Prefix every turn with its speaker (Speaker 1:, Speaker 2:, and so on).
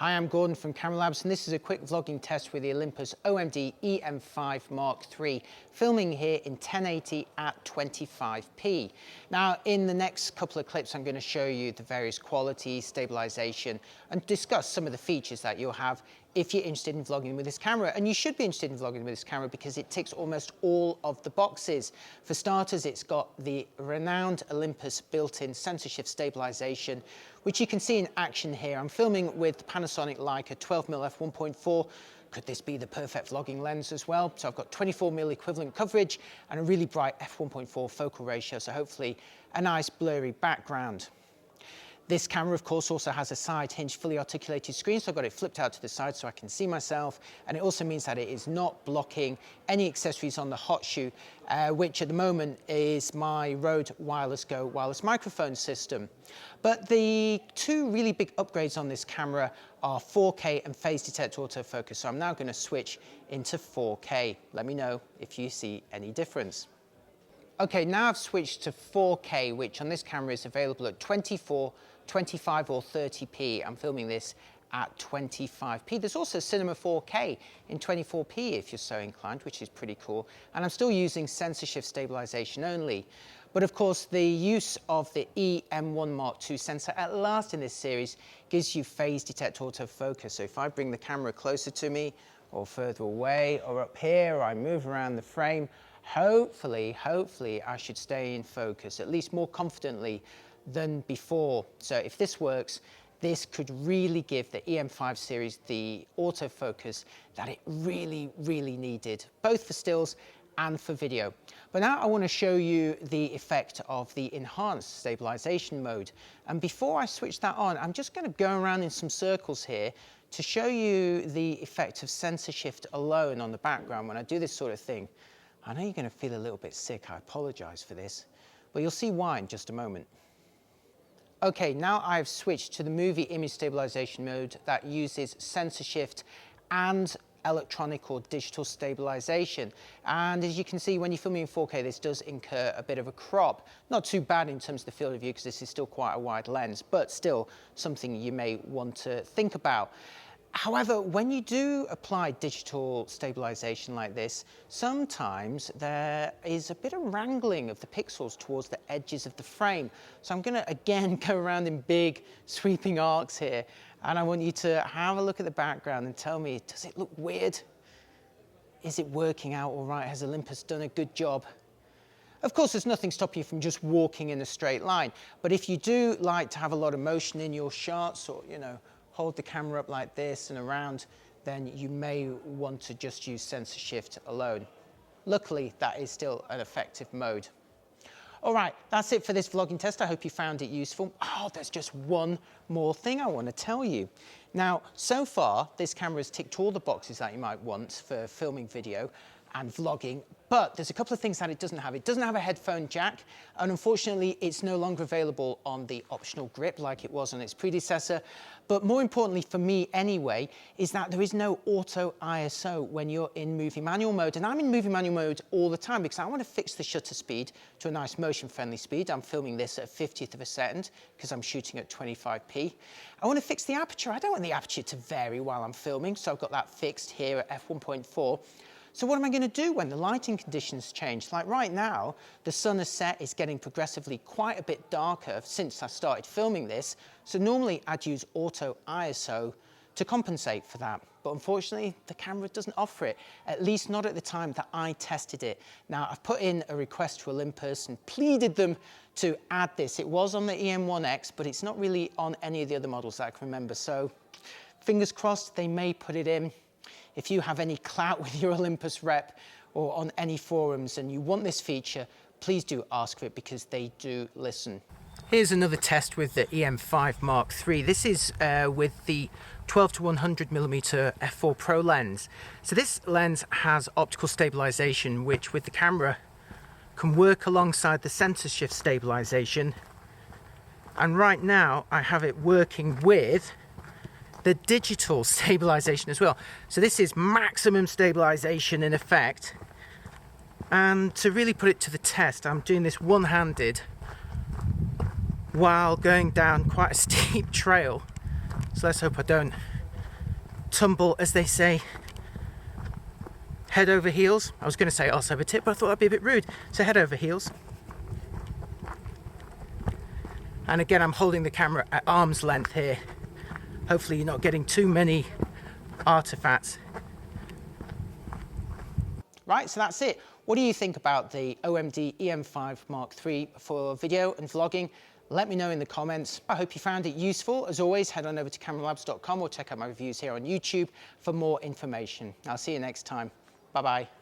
Speaker 1: Hi, I'm Gordon from Camera Labs, and this is a quick vlogging test with the Olympus OMD EM5 Mark III, filming here in 1080 at 25p. Now, in the next couple of clips, I'm going to show you the various quality, stabilization, and discuss some of the features that you'll have if you're interested in vlogging with this camera. And you should be interested in vlogging with this camera because it ticks almost all of the boxes. For starters, it's got the renowned Olympus built-in sensor shift stabilization, which you can see in action here. I'm filming with the Panasonic Leica 12mm f1.4. Could this be the perfect vlogging lens as well? So I've got 24mm equivalent coverage and a really bright f1.4 focal ratio, so hopefully a nice blurry background. This camera, of course, also has a side hinge fully articulated screen, so I've got it flipped out to the side so I can see myself, and it also means that it is not blocking any accessories on the hot shoe, which at the moment is my Rode Wireless Go wireless microphone system. But the two really big upgrades on this camera are 4K and phase detect autofocus, so I'm now going to switch into 4K. Let me know if you see any difference. Okay, now I've switched to 4K, which on this camera is available at 24, 25 or 30p. I'm filming this at 25p. There's also Cinema 4K in 24p if you're so inclined, which is pretty cool. And I'm still using sensor shift stabilization only. But of course, the use of the EM1 Mark II sensor at last in this series gives you phase detect autofocus. So if I bring the camera closer to me or further away or up here, or I move around the frame, hopefully I should stay in focus, at least more confidently than before. So if this works, this could really give the EM5 series the autofocus that it really needed, both for stills and for video. But now I want to show you the effect of the enhanced stabilization mode. And before I switch that on, I'm just going to go around in some circles here to show you the effect of sensor shift alone on the background when I do this sort of thing. I know you're going to feel a little bit sick, I apologize for this, but you'll see why in just a moment. Okay, now I've switched to the movie image stabilization mode that uses sensor shift and electronic or digital stabilization. And as you can see, when you're filming in 4K, this does incur a bit of a crop. Not too bad in terms of the field of view because this is still quite a wide lens, but still something you may want to think about. However, when you do apply digital stabilization like this, sometimes there is a bit of wrangling of the pixels towards the edges of the frame. So I'm going to again go around in big sweeping arcs here, and I want you to have a look at the background and tell me, does it look weird? Is it working out all right? Has Olympus done a good job? Of course, there's nothing stopping you from just walking in a straight line, but if you do like to have a lot of motion in your shots, or hold the camera up like this and around, then you may want to just use sensor shift alone. Luckily, that is still an effective mode. All right, that's it for this vlogging test. I hope you found it useful. Oh, there's just one more thing I want to tell you. Now, so far, this camera has ticked all the boxes that you might want for filming video and vlogging, but there's a couple of things that it doesn't have. It doesn't have a headphone jack, and unfortunately, it's no longer available on the optional grip like it was on its predecessor. But more importantly for me anyway, is that there is no auto ISO when you're in movie manual mode. And I'm in movie manual mode all the time because I want to fix the shutter speed to a nice motion-friendly speed. I'm filming this at 50th of a second because I'm shooting at 25p. I want to fix the aperture. I don't want the aperture to vary while I'm filming, so I've got that fixed here at f1.4. So what am I going to do when the lighting conditions change? Like right now, the sun has set, it's getting progressively quite a bit darker since I started filming this. So normally I'd use auto ISO to compensate for that. But unfortunately, the camera doesn't offer it, at least not at the time that I tested it. Now, I've put in a request to Olympus and pleaded them to add this. It was on the EM1X, but it's not really on any of the other models that I can remember. So fingers crossed, they may put it in. If you have any clout with your Olympus rep or on any forums and you want this feature, please do ask for it because they do listen. Here's another test with the EM5 Mark III. This is with the 12 to 100mm f4 Pro lens. So this lens has optical stabilization, which with the camera can work alongside the sensor shift stabilization. And right now I have it working with the digital stabilization as well. So this is maximum stabilization in effect. And to really put it to the test, I'm doing this one-handed while going down quite a steep trail. So let's hope I don't
Speaker 2: tumble, as they say, head over heels. I was going to say arse over tit, but I thought that'd be a bit rude. So head over heels. And again, I'm holding the camera at arm's length here. Hopefully you're not getting too many artifacts.
Speaker 1: Right, so that's it. What do you think about the OMD EM5 Mark III for video and vlogging? Let me know in the comments. I hope you found it useful. As always, head on over to cameralabs.com or check out my reviews here on YouTube for more information. I'll see you next time. Bye-bye.